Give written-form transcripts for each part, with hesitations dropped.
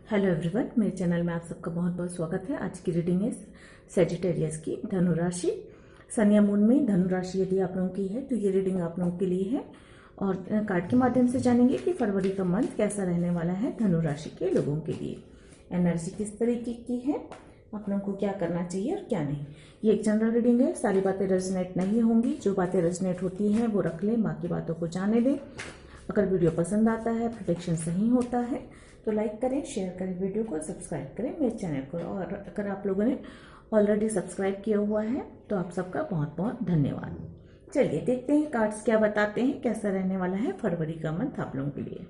Hello everyone, मेरे channel में आप सबका बहुत बहुत स्वागत है। आज की रीडिंग है सैजिटेरियस की धनु राशि। सन या मून में धनु राशि यदि आप लोगों की है तो ये रीडिंग आप लोगों के लिए है। और कार्ड के माध्यम से जानेंगे कि फरवरी का मंथ कैसा रहने वाला है धनु राशि के लोगों के लिए। एनर्जी किस तरीके की है, आप लोगों को क्या करना चाहिए और क्या नहीं। ये एक जनरल रीडिंग है, सारी बातें रेजोनेट नहीं होंगी। जो बातें रेजोनेट होती हैं वो रख लें, बाकी बातों को जाने दें। अगर वीडियो पसंद आता है, प्रेडिक्शन सही होता है तो लाइक करें, शेयर करें वीडियो को, सब्सक्राइब करें मेरे चैनल को। और अगर आप लोगों ने ऑलरेडी सब्सक्राइब किया हुआ है तो आप सबका बहुत बहुत धन्यवाद। चलिए देखते हैं कार्ड्स क्या बताते हैं, कैसा रहने वाला है फरवरी का मंथ आप लोगों के लिए।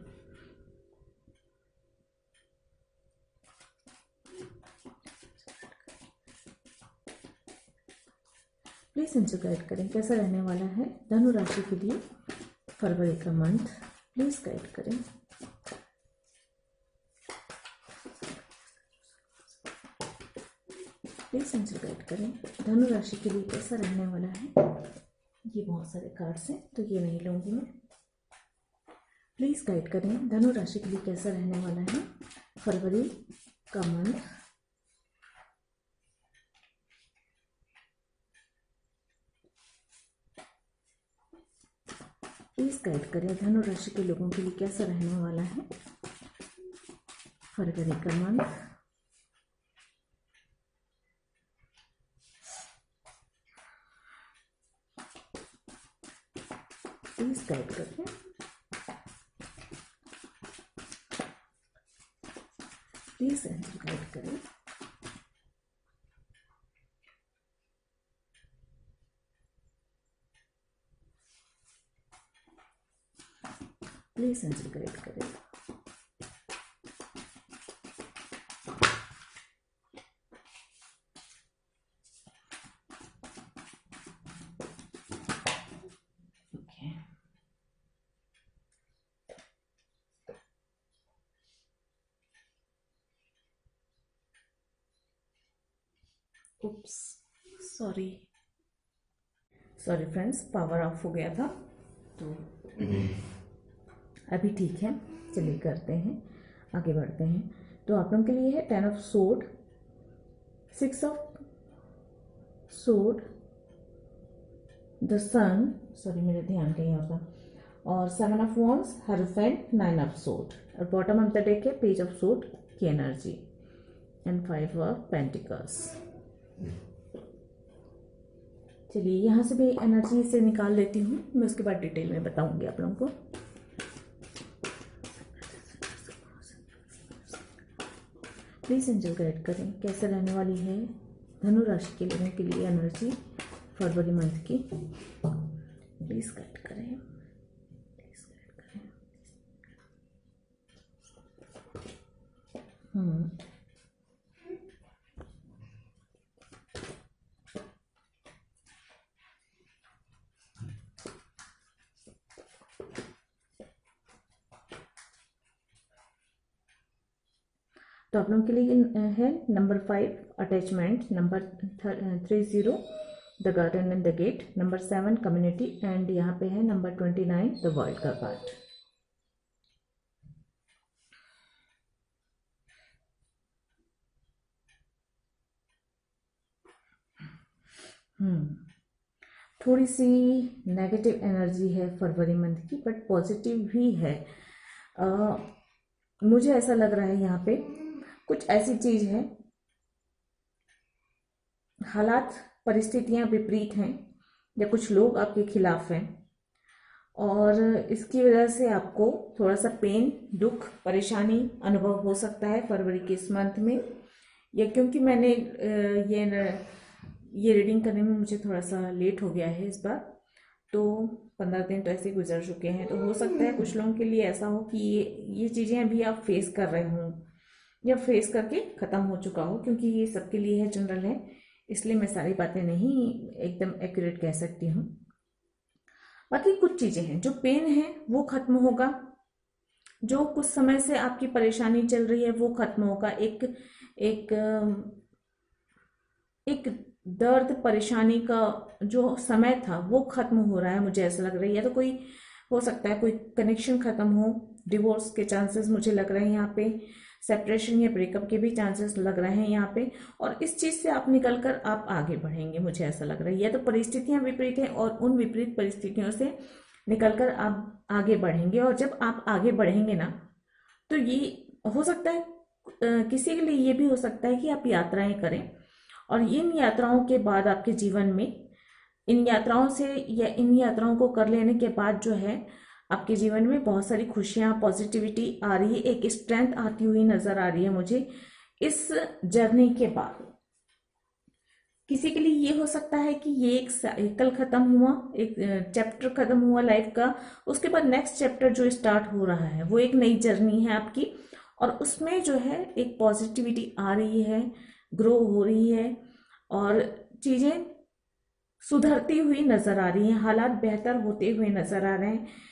प्लीज इनसे गाइड करें कैसा रहने वाला है धनु राशि के लिए फरवरी का मंथ। प्लीज गाइड करें। प्लीज इनसे गाइड करें धनु राशि के लिए कैसा रहने वाला है। ये बहुत सारे कार्ड्स हैं तो ये नहीं लूंगी मैं। प्लीज गाइड करें धनु राशि के लिए कैसा रहने वाला है फरवरी का मंथ। प्लीज गाइड करें धनु राशि के लोगों के लिए कैसा रहने वाला है फरवरी का मंथ। प्लीज गाइड करें। प्लीज गाइड करें। प्लीज गाइड करें। उप्स, सॉरी फ्रेंड्स, पावर ऑफ हो गया था तो अभी ठीक है। चलिए करते हैं, आगे बढ़ते हैं। तो आप लोगों के लिए है 10 of sword, 6 of sword, the sun, sorry मेरे ध्यान कहीं और था, और 7 of wands, hierophant, 9 of sword, और बॉटम ऑफ द डेक है पेज ऑफ सोर्ड की एनर्जी एंड 5 ऑफ पेंटिकल्स। चलिए यहाँ से भी एनर्जी से निकाल लेती हूँ, मैं उसके बाद डिटेल में बताऊंगी आप लोगों को। प्लीज एंजल गाइड करें कैसे रहने वाली है धनु राशि के लोगों के लिए एनर्जी फरवरी मंथ की। प्लीज गाइड करें, प्लीज गाइड करें। तो आप लोगों के लिए है number 5 attachment, number 30 the garden and the gate, number 7 community, and यहाँ पे है नंबर 29 द वर्ल्ड का कार्ड। थोड़ी सी नेगेटिव एनर्जी है फरवरी मंथ की, बट पॉजिटिव भी है। मुझे ऐसा लग रहा है यहाँ पे कुछ ऐसी चीज है, हालात परिस्थितियां विपरीत हैं या कुछ लोग आपके खिलाफ हैं और इसकी वजह से आपको थोड़ा सा पेन, दुख, परेशानी अनुभव हो सकता है फरवरी के इस मंथ में। या क्योंकि मैंने ये रीडिंग करने में मुझे थोड़ा सा लेट हो गया है इस बार, तो 15 दिन तो ऐसे गुजर चुके हैं, तो हो सकता है कुछ लोगों के लिए ऐसा हो कि ये चीज़ें अभी आप फेस कर रहे हों या फेस करके ख़त्म हो चुका हो। क्योंकि ये सबके लिए है, जनरल है, इसलिए मैं सारी बातें नहीं एकदम एक्यूरेट कह सकती हूँ। बाकी कुछ चीज़ें हैं, जो पेन है वो खत्म होगा, जो कुछ समय से आपकी परेशानी चल रही है वो खत्म होगा। एक एक दर्द, परेशानी का जो समय था वो खत्म हो रहा है, मुझे ऐसा लग रहा है। या तो कोई हो सकता है कोई कनेक्शन खत्म हो, डिवोर्स के चांसेस मुझे लग रहे हैं यहाँ पे। सेपरेशन या ब्रेकअप के भी चांसेस लग रहे हैं यहाँ पे। और इस चीज से आप निकलकर आप आगे बढ़ेंगे, मुझे ऐसा लग रहा है। या तो परिस्थितियां विपरीत हैं और उन विपरीत परिस्थितियों से निकलकर आप आगे बढ़ेंगे। और जब आप आगे बढ़ेंगे ना, तो ये हो सकता है किसी के लिए ये भी हो सकता है कि आप यात्राएं करें, और इन यात्राओं के बाद आपके जीवन में, इन यात्राओं से या इन यात्राओं को कर लेने के बाद जो है आपके जीवन में बहुत सारी खुशियां, पॉजिटिविटी आ रही है, एक स्ट्रेंथ आती हुई नजर आ रही है मुझे इस जर्नी के बाद। किसी के लिए ये हो सकता है कि ये एक साइकिल खत्म हुआ, एक चैप्टर खत्म हुआ लाइफ का, उसके बाद नेक्स्ट चैप्टर जो स्टार्ट हो रहा है वो एक नई जर्नी है आपकी, और उसमें जो है एक पॉजिटिविटी आ रही है, ग्रो हो रही है, और चीजें सुधरती हुई नजर आ रही हैं, हालात बेहतर होते हुए नजर आ रहे हैं।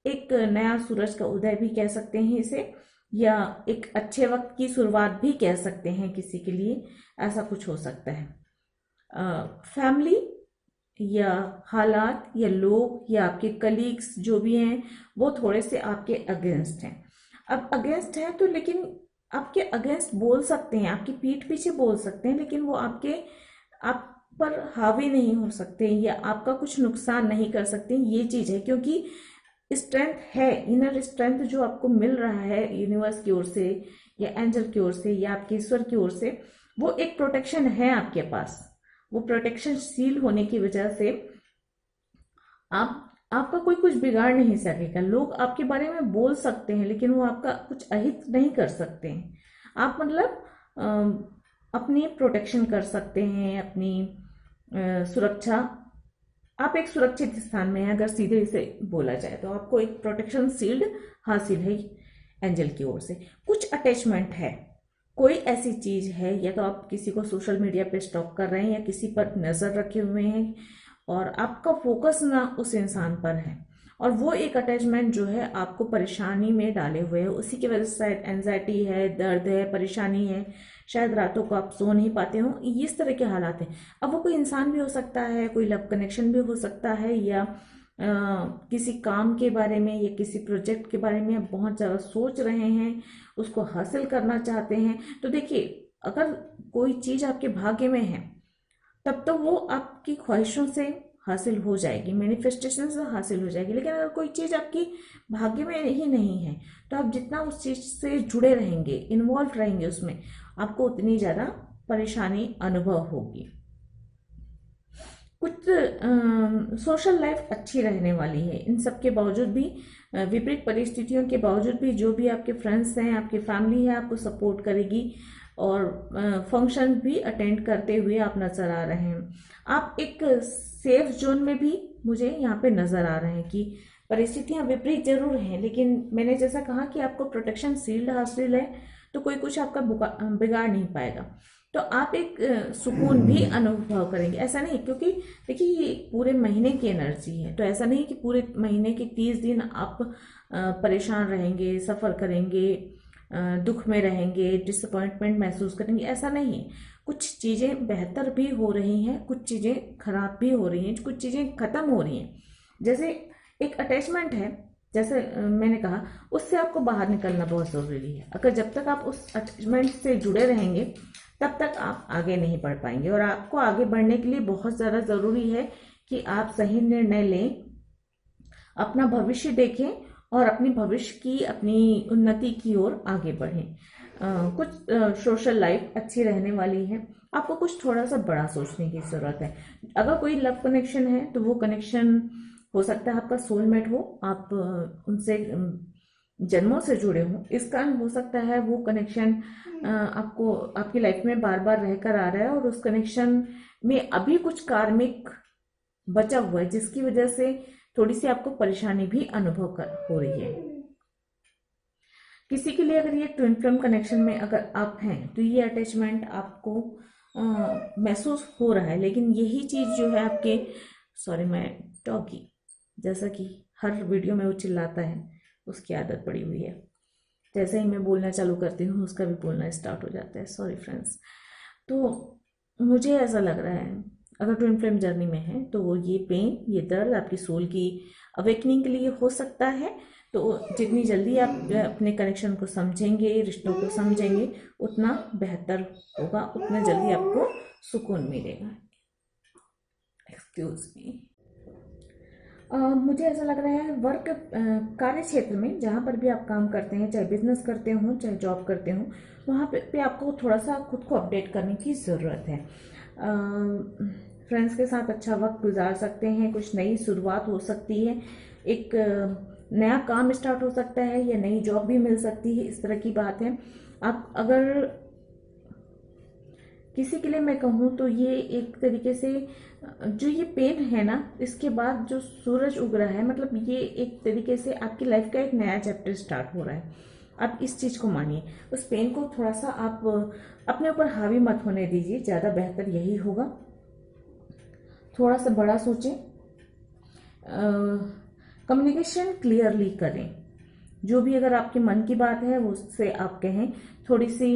एक नया सूरज का उदय भी कह सकते हैं इसे, या एक अच्छे वक्त की शुरुआत भी कह सकते हैं किसी के लिए, ऐसा कुछ हो सकता है। फैमिली या हालात या लोग या आपके कलीग्स जो भी हैं वो थोड़े से आपके अगेंस्ट हैं। अब अगेंस्ट है तो लेकिन आपके अगेंस्ट बोल सकते हैं, आपकी पीठ पीछे बोल सकते हैं, लेकिन वो आप पर हावी नहीं हो सकते या आपका कुछ नुकसान नहीं कर सकते, ये चीज है। क्योंकि स्ट्रेंथ है, इनर स्ट्रेंथ जो आपको मिल रहा है यूनिवर्स की ओर से या एंजल की ओर से या आपके ईश्वर की ओर से, वो एक प्रोटेक्शन है आपके पास। वो प्रोटेक्शन शील होने की वजह से आपका कोई कुछ बिगाड़ नहीं सकेगा। लोग आपके बारे में बोल सकते हैं लेकिन वो आपका कुछ अहित नहीं कर सकते हैं। आप मतलब अपनी प्रोटेक्शन कर सकते हैं, अपनी सुरक्षा, आप एक सुरक्षित स्थान में हैं। अगर सीधे से बोला जाए तो आपको एक प्रोटेक्शन शील्ड हासिल है एंजल की ओर से। कुछ अटैचमेंट है, कोई ऐसी चीज है, या तो आप किसी को सोशल मीडिया पे स्टॉक कर रहे हैं या किसी पर नजर रखे हुए हैं और आपका फोकस ना उस इंसान पर है, और वो एक अटैचमेंट जो है आपको परेशानी में डाले हुए है। उसी की वजह से शायद एंजाइटी है, दर्द है, परेशानी है, शायद रातों को आप सो नहीं पाते हो, इस तरह के हालात हैं। अब वो कोई इंसान भी हो सकता है, कोई लव कनेक्शन भी हो सकता है, या किसी काम के बारे में या किसी प्रोजेक्ट के बारे में आप बहुत ज़्यादा सोच रहे हैं, उसको हासिल करना चाहते हैं। तो देखिए, अगर कोई चीज़ आपके भाग्य में है तब तो वो आपकी ख्वाहिशों से हासिल हो जाएगी, मैनिफेस्टेशन से हासिल हो जाएगी। लेकिन अगर कोई चीज़ आपकी भाग्य में ही नहीं है तो आप जितना उस चीज़ से जुड़े रहेंगे, इन्वॉल्व रहेंगे उसमें, आपको उतनी ज़्यादा परेशानी अनुभव होगी। कुछ सोशल लाइफ अच्छी रहने वाली है इन सब के बावजूद भी, विपरीत परिस्थितियों के बावजूद भी। जो भी आपके फ्रेंड्स हैं, आपकी फैमिली है, आपको सपोर्ट करेगी, और फंक्शन भी अटेंड करते हुए आप नजर आ रहे हैं। आप एक सेफ जोन में भी मुझे यहाँ पे नजर आ रहे हैं कि परिस्थितियां विपरीत जरूर हैं, लेकिन मैंने जैसा कहा कि आपको प्रोटेक्शन शील्ड हासिल है, तो कोई कुछ आपका बिगाड़ नहीं पाएगा। तो आप एक सुकून भी अनुभव करेंगे। ऐसा नहीं, क्योंकि देखिए ये पूरे महीने की एनर्जी है, तो ऐसा नहीं कि पूरे महीने के 30 दिन आप परेशान रहेंगे, सफ़र करेंगे, दुख में रहेंगे, डिसअपॉइंटमेंट महसूस करेंगे, ऐसा नहीं। कुछ चीज़ें बेहतर भी हो रही हैं, कुछ चीज़ें खराब भी हो रही हैं, कुछ चीज़ें खत्म हो रही हैं। जैसे एक अटैचमेंट है, जैसे मैंने कहा, उससे आपको बाहर निकलना बहुत ज़रूरी है। अगर जब तक आप उस अटैचमेंट से जुड़े रहेंगे तब तक आप आगे नहीं बढ़ पाएंगे। और आपको आगे बढ़ने के लिए बहुत ज़्यादा ज़रूरी है कि आप सही निर्णय लें, अपना भविष्य देखें और अपनी भविष्य की, अपनी उन्नति की ओर आगे बढ़ें। कुछ सोशल लाइफ अच्छी रहने वाली है। आपको कुछ थोड़ा सा बड़ा सोचने की ज़रूरत है। अगर कोई लव कनेक्शन है तो वो कनेक्शन हो सकता है आपका सोलमेट हो, आप उनसे जन्मों से जुड़े हो। इस कारण हो सकता है वो कनेक्शन आपको आपकी लाइफ में बार बार रहकर आ रहा है, और उस कनेक्शन में अभी कुछ कार्मिक बचा हुआ है, जिसकी वजह से थोड़ी सी आपको परेशानी भी अनुभव हो रही है। किसी के लिए अगर ये ट्विन फ्लेम कनेक्शन में अगर आप हैं तो ये अटैचमेंट आपको महसूस हो रहा है, लेकिन यही चीज जो है आपके, सॉरी मैं टॉकी, जैसा कि हर वीडियो में वो चिल्लाता है, उसकी आदत पड़ी हुई है। जैसे ही मैं बोलना चालू करती हूँ उसका भी बोलना स्टार्ट हो जाता है, सॉरी फ्रेंड्स। तो मुझे ऐसा लग रहा है अगर ट्विन फ्लेम जर्नी में है तो ये पेन, ये दर्द आपकी सोल की अवेकनिंग के लिए हो सकता है, तो जितनी जल्दी आप अपने कनेक्शन को समझेंगे, रिश्तों को समझेंगे, उतना बेहतर होगा, उतना जल्दी आपको सुकून मिलेगा। Excuse me. मुझे ऐसा लग रहा है वर्क कार्य क्षेत्र में जहाँ पर भी आप काम करते हैं, चाहे बिजनेस करते हो चाहे जॉब करते हो, वहाँ पे आपको थोड़ा सा खुद को अपडेट करने की ज़रूरत है। फ्रेंड्स के साथ अच्छा वक्त गुजार सकते हैं, कुछ नई शुरुआत हो सकती है, एक नया काम स्टार्ट हो सकता है या नई जॉब भी मिल सकती है, इस तरह की बात है। आप अगर किसी के लिए मैं कहूँ तो ये एक तरीके से जो ये पेन है ना, इसके बाद जो सूरज उग रहा है, मतलब ये एक तरीके से आपकी लाइफ का एक नया चैप्टर स्टार्ट हो रहा है। आप इस चीज़ को मानिए, उस पेन को थोड़ा सा आप अपने ऊपर हावी मत होने दीजिए, ज़्यादा बेहतर यही होगा। थोड़ा सा बड़ा सोचें, कम्युनिकेशन क्लियरली करें, जो भी अगर आपके मन की बात है उससे आप कहें। थोड़ी सी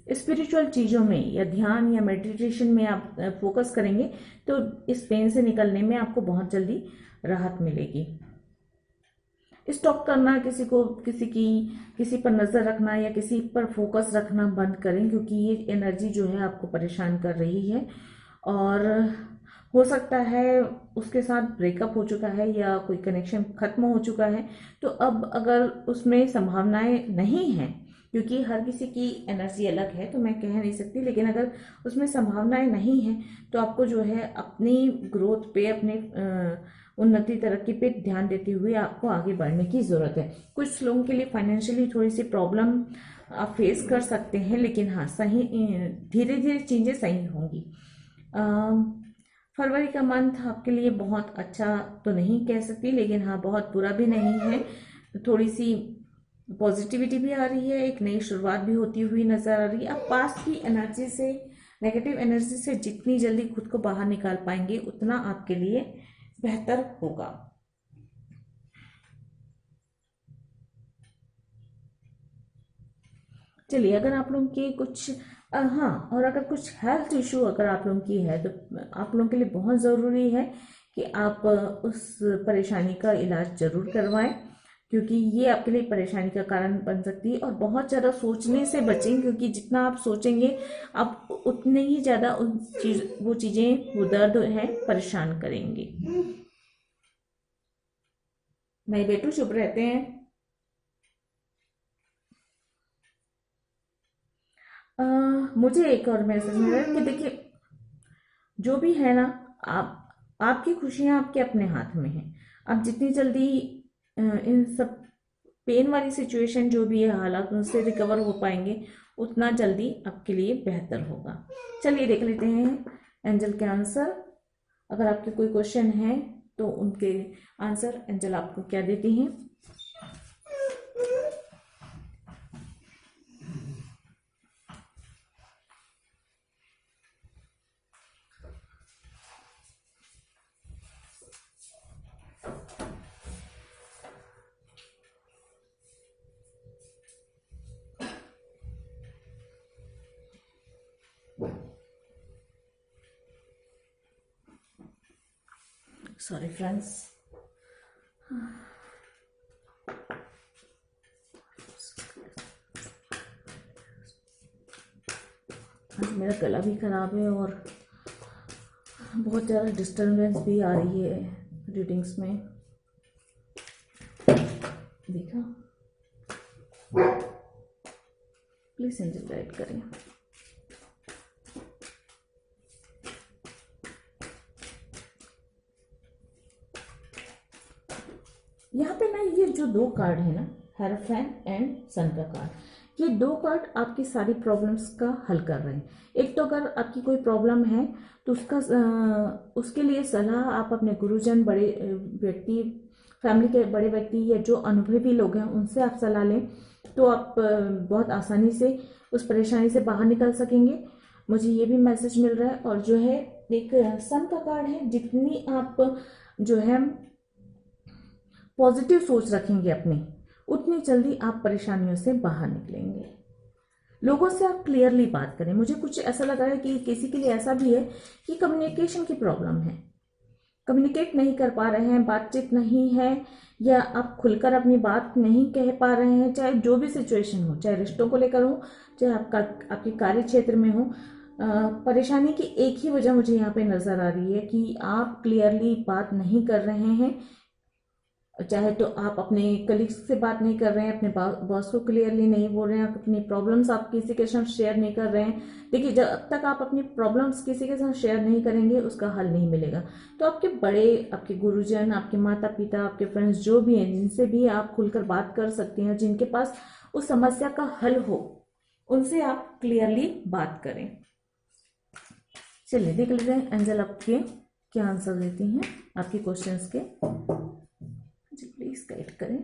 स्पिरिचुअल चीज़ों में या ध्यान या मेडिटेशन में आप फोकस करेंगे तो इस पेन से निकलने में आपको बहुत जल्दी राहत मिलेगी। स्टॉप करना, किसी पर नज़र रखना या किसी पर फोकस रखना बंद करें, क्योंकि ये एनर्जी जो है आपको परेशान कर रही है और हो सकता है उसके साथ ब्रेकअप हो चुका है या कोई कनेक्शन खत्म हो चुका है। तो अब अगर उसमें संभावनाएं नहीं हैं, क्योंकि हर किसी की एनर्जी अलग है तो मैं कह नहीं सकती, लेकिन अगर उसमें संभावनाएं नहीं हैं तो आपको जो है अपनी ग्रोथ पे, अपने उन्नति तरक्की पे ध्यान देते हुए आपको आगे बढ़ने की ज़रूरत है। कुछ लोगों के लिए फाइनेंशियली थोड़ी सी प्रॉब्लम आप फेस कर सकते हैं, लेकिन हाँ सही धीरे धीरे चीज़ें सही होंगी। फरवरी का मंथ आपके लिए बहुत अच्छा तो नहीं कह सकती, लेकिन हाँ बहुत बुरा भी नहीं है। थोड़ी सी पॉजिटिविटी भी आ रही है, एक नई शुरुआत भी होती हुई नजर आ रही है। आप पास्ट की एनर्जी से, नेगेटिव एनर्जी से जितनी जल्दी खुद को बाहर निकाल पाएंगे उतना आपके लिए बेहतर होगा। चलिए, अगर आप लोगों के कुछ हाँ, और अगर कुछ हेल्थ इशू अगर आप लोगों की है तो आप लोगों के लिए बहुत ज़रूरी है कि आप उस परेशानी का इलाज जरूर करवाएं, क्योंकि ये आपके लिए परेशानी का कारण बन सकती है। और बहुत ज़्यादा सोचने से बचें, क्योंकि जितना आप सोचेंगे आप उतने ही ज़्यादा वो चीज़ें, वो दर्द है परेशान करेंगे। नहीं बेटू, चुप रहते हैं। मुझे एक और मैसेज मिल रहा है कि देखिए, जो भी है ना, आपकी खुशियां आपके अपने हाथ में है। आप जितनी जल्दी इन सब पेन वाली सिचुएशन जो भी है, हालात, उनसे रिकवर हो पाएंगे उतना जल्दी आपके लिए बेहतर होगा। चलिए देख लेते हैं एंजल के आंसर। अगर आपके कोई क्वेश्चन है तो उनके आंसर एंजल आपको क्या देती हैं। सॉरी फ्रेंड्स, आज मेरा गला भी खराब है और बहुत ज़्यादा डिस्टर्बेंस भी आ रही है रीडिंग्स में। देखा, प्लीज एंजल गाइड करें। यहाँ पे ना ये जो दो कार्ड है ना, हेरोफेंट एंड सन का कार्ड, ये दो कार्ड आपकी सारी प्रॉब्लम्स का हल कर रहे हैं। एक तो अगर आपकी कोई प्रॉब्लम है तो उसके लिए सलाह आप अपने गुरुजन, बड़े व्यक्ति, फैमिली के बड़े व्यक्ति या जो अनुभवी लोग हैं उनसे आप सलाह लें तो आप बहुत आसानी से उस परेशानी से बाहर निकल सकेंगे। मुझे ये भी मैसेज मिल रहा है। और जो है एक सन का कार्ड है, जितनी आप जो है पॉजिटिव सोच रखेंगे अपनी, उतनी जल्दी आप परेशानियों से बाहर निकलेंगे। लोगों से आप क्लियरली बात करें। मुझे कुछ ऐसा लगा है कि किसी के लिए ऐसा भी है कि कम्युनिकेशन की प्रॉब्लम है, कम्युनिकेट नहीं कर पा रहे हैं, बातचीत नहीं है, या आप खुलकर अपनी बात नहीं कह पा रहे हैं, चाहे जो भी सिचुएशन हो, चाहे रिश्तों को लेकर हो, चाहे आपके कार्य क्षेत्र में हो, परेशानी की एक ही वजह मुझे यहाँ पे नजर आ रही है कि आप क्लियरली बात नहीं कर रहे हैं। चाहे तो आप अपने कलीग्स से बात नहीं कर रहे हैं, अपने बॉस को क्लियरली नहीं बोल रहे हैं, अपनी प्रॉब्लम्स आप किसी के साथ शेयर नहीं कर रहे हैं। देखिए, जब तक आप अपनी प्रॉब्लम्स किसी के साथ शेयर नहीं करेंगे उसका हल नहीं मिलेगा। तो आपके बड़े, आपके गुरुजन, आपके माता पिता, आपके फ्रेंड्स जो भी हैं, जिनसे भी आप खुलकर बात कर सकते हैं, जिनके पास उस समस्या का हल हो, उनसे आप क्लियरली बात करें। चलिए देख लेते हैं एंजल आपके क्या आंसर देती हैं आपके क्वेश्चंस के। जी प्लीज गाइड करें।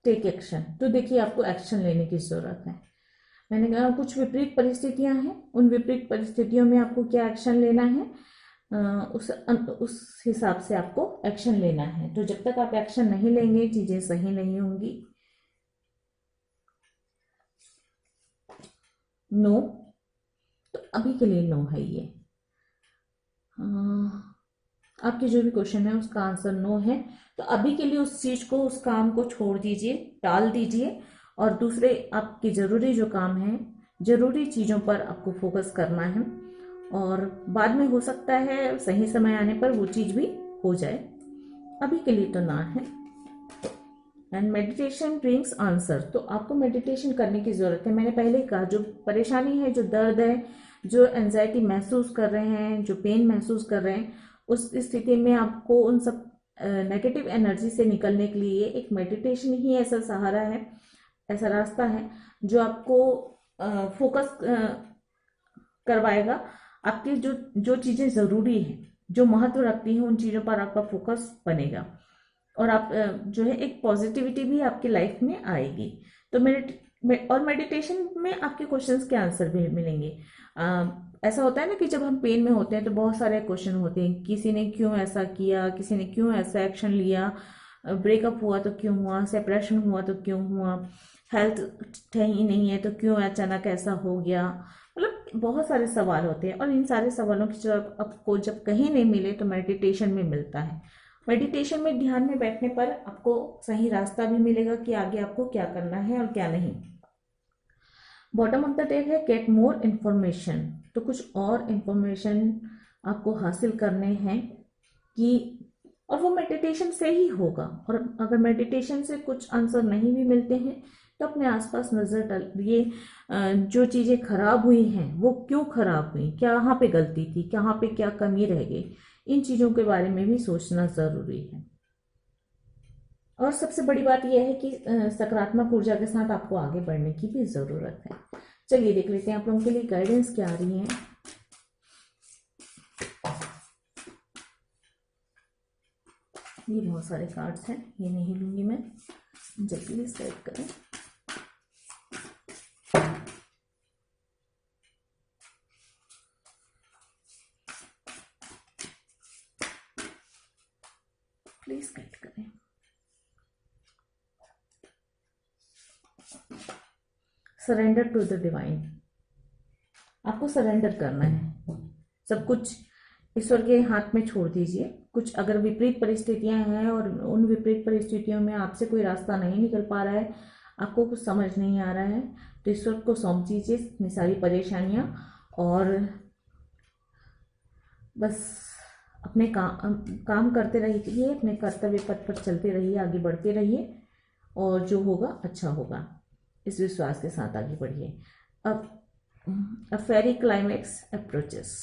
Take action. तो देखिए, आपको एक्शन लेने की जरूरत है। मैंने कहा कुछ विपरीत परिस्थितियां हैं, उन विपरीत परिस्थितियों में आपको क्या एक्शन लेना है, उस हिसाब से आपको एक्शन लेना है। तो जब तक आप एक्शन नहीं लेंगे चीजें सही नहीं होंगी। नो, तो अभी के लिए नो है ये। आपके जो भी क्वेश्चन है उसका आंसर नो है, तो अभी के लिए उस चीज को, उस काम को छोड़ दीजिए, टाल दीजिए, और दूसरे आपके जरूरी जो काम है, जरूरी चीजों पर आपको फोकस करना है। और बाद में हो सकता है सही समय आने पर वो चीज भी हो जाए, अभी के लिए तो ना है। And meditation brings answer. तो आपको मेडिटेशन करने की जरूरत है। मैंने पहले ही कहा, जो परेशानी है, जो दर्द है, जो एंजाइटी महसूस कर रहे हैं, जो पेन महसूस कर रहे हैं, उस स्थिति में आपको उन सब नेगेटिव एनर्जी से निकलने के लिए एक मेडिटेशन ही ऐसा सहारा है, ऐसा रास्ता है जो आपको फोकस करवाएगा। आपकी जो जो चीजें जरूरी हैं, जो महत्व रखती हैं, उन चीजों पर आपका फोकस बनेगा, और आप जो है एक पॉजिटिविटी भी आपकी लाइफ में आएगी। तो मेडिटेशन में आपके क्वेश्चंस के आंसर भी मिलेंगे। ऐसा होता है ना कि जब हम पेन में होते हैं तो बहुत सारे क्वेश्चन होते हैं, किसी ने क्यों ऐसा किया, किसी ने क्यों ऐसा एक्शन लिया, ब्रेकअप हुआ तो क्यों हुआ, सेपरेशन हुआ तो क्यों हुआ, हेल्थ सही नहीं है तो क्यों अचानक ऐसा हो गया। मतलब बहुत सारे सवाल होते हैं, और इन सारे सवालों की जवाब आपको जब कहीं नहीं मिले तो मेडिटेशन में मिलता है। मेडिटेशन में ध्यान में बैठने पर आपको सही रास्ता भी मिलेगा कि आगे आपको क्या करना है और क्या नहीं। बॉटम ऑफ द डेक है गेट मोर इंफॉर्मेशन। तो कुछ और इंफॉर्मेशन आपको हासिल करने हैं कि, और वो मेडिटेशन से ही होगा। और अगर मेडिटेशन से कुछ आंसर नहीं भी मिलते हैं तो अपने आसपास नजर डालिए, जो चीजें खराब हुई हैं वो क्यों खराब हुई, क्या यहाँ पे गलती थी, कहाँ पे क्या कमी रह गई, इन चीजों के बारे में भी सोचना जरूरी है। और सबसे बड़ी बात यह है कि सकारात्मक ऊर्जा के साथ आपको आगे बढ़ने की भी जरूरत है। चलिए देख लेते हैं आप लोगों के लिए गाइडेंस क्या आ रही है। ये बहुत सारे कार्ड्स हैं, ये नहीं लूंगी मैं, जल्दी सेलेक्ट करें। प्लीज गाइड करें। Surrender to the divine. आपको सरेंडर करना है, सब कुछ ईश्वर के हाथ में छोड़ दीजिए। कुछ अगर विपरीत परिस्थितियां हैं और उन विपरीत परिस्थितियों में आपसे कोई रास्ता नहीं निकल पा रहा है, आपको कुछ समझ नहीं आ रहा है, तो ईश्वर को सौंप दीजिए अपनी सारी परेशानियां, और बस अपने काम करते रहिए, अपने कर्तव्य पथ पर चलते रहिए, आगे बढ़ते रहिए, और जो होगा अच्छा होगा, इस विश्वास के साथ आगे बढ़िए। अब a fiery climax approaches.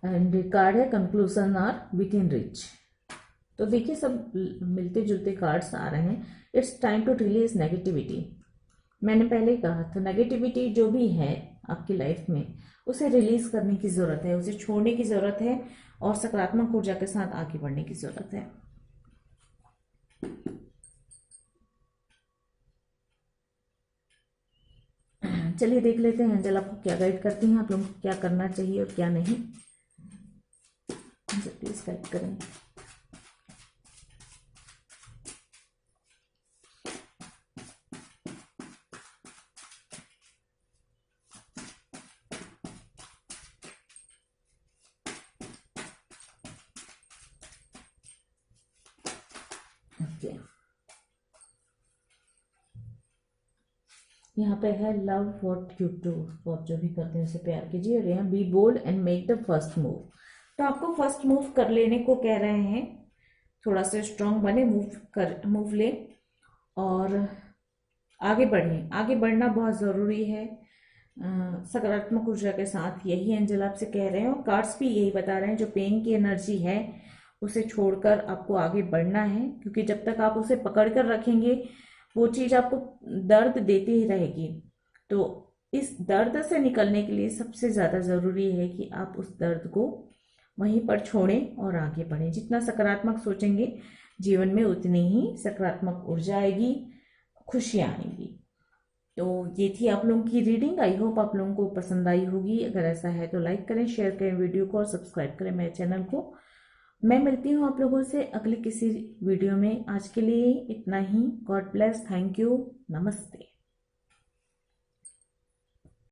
End card है conclusion are within reach. तो देखिए, सब मिलते जुलते कार्ड्स आ रहे हैं। It's time to release negativity. मैंने पहले ही कहा था, नेगेटिविटी जो भी है आपकी लाइफ में, उसे रिलीज करने की जरूरत है, उसे छोड़ने की जरूरत है, और सकारात्मक ऊर्जा के साथ आगे बढ़ने की जरूरत है। चलिए देख लेते हैं एंजल आपको क्या गाइड करती हैं, आप लोगों को क्या करना चाहिए और क्या नहीं। से प्लीज गाइड करें। ओके, यहाँ पे है लव व्हाट यू डू, आप जो भी करते हैं उसे प्यार कीजिए। और यहाँ be bold and make the first move, तो आपको फर्स्ट मूव कर लेने को कह रहे हैं। थोड़ा सा स्ट्रांग बने, मूव ले और आगे बढ़ें। आगे बढ़ना बहुत ज़रूरी है सकारात्मक ऊर्जा के साथ, यही एंजल आपसे कह रहे हैं। और कार्ड्स भी यही बता रहे हैं, जो पेन की एनर्जी है उसे छोड़कर आपको आगे बढ़ना है, क्योंकि जब तक आप उसे पकड़ कर रखेंगे वो चीज़ आपको दर्द देती ही रहेगी। तो इस दर्द से निकलने के लिए सबसे ज़्यादा ज़रूरी है कि आप उस दर्द को वहीं पर छोड़ें और आगे बढ़ें। जितना सकारात्मक सोचेंगे जीवन में उतनी ही सकारात्मक ऊर्जा आएगी, खुशियाँ आएंगी। तो ये थी आप लोगों की रीडिंग। आई होप आप लोगों को पसंद आई होगी। अगर ऐसा है तो लाइक करें, शेयर करें वीडियो को और सब्सक्राइब करें मेरे चैनल को। मैं मिलती हूँ आप लोगों से अगले किसी वीडियो में। आज के लिए इतना ही। गॉड ब्लेस, थैंक यू, नमस्ते।